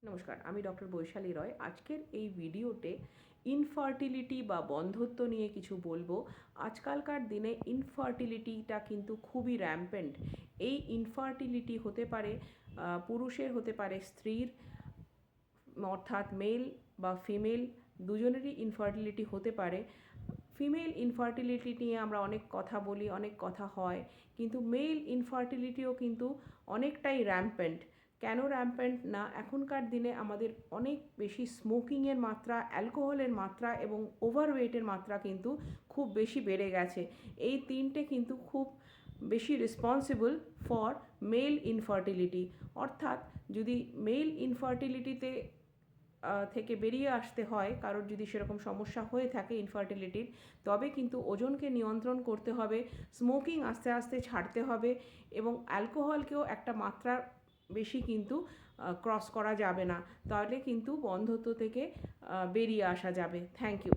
নমস্কার, আমি ডক্টর বৈশালী রয়। আজকের এই ভিডিওতে ইনফার্টিলিটি বা বন্ধ্যত্ব নিয়ে কিছু বলবো। আজকালকার দিনে ইনফার্টিলিটিটা কিন্তু খুবই র্যাম্পেন্ট। এই ইনফার্টিলিটি হতে পারে পুরুষের, হতে পারে স্ত্রীর, অর্থাৎ মেল বা ফিমেল দুজনেরই ইনফার্টিলিটি হতে পারে। ফিমেল ইনফার্টিলিটি নিয়ে আমরা অনেক কথা বলি, অনেক কথা হয়, কিন্তু মেল ইনফার্টিলিটিও কিন্তু অনেকটাই র্যাম্পেন্ট। কেন র্যাম্পেন্ট না, এখনকার দিনে আমাদের অনেক বেশি স্মোকিংয়ের মাত্রা, অ্যালকোহলের মাত্রা এবং ওভারওয়েটের মাত্রা কিন্তু খুব বেশি বেড়ে গেছে। এই তিনটে কিন্তু খুব বেশি রেসপন্সিবল ফর মেল ইনফার্টিলিটি। অর্থাৎ যদি মেল ইনফার্টিলিটিতে থেকে বেরিয়ে আসতে হয়, কারোর যদি সেরকম সমস্যা হয়ে থাকে ইনফার্টিলিটির, তবে কিন্তু ওজনকে নিয়ন্ত্রণ করতে হবে, স্মোকিং আস্তে আস্তে ছাড়তে হবে এবং অ্যালকোহলকেও একটা মাত্রার বেশি কিন্তু ক্রস করা যাবে না। তাহলে কিন্তু বন্ধ্যত্ব থেকে বেরিয়ে আসা যাবে। Thank you.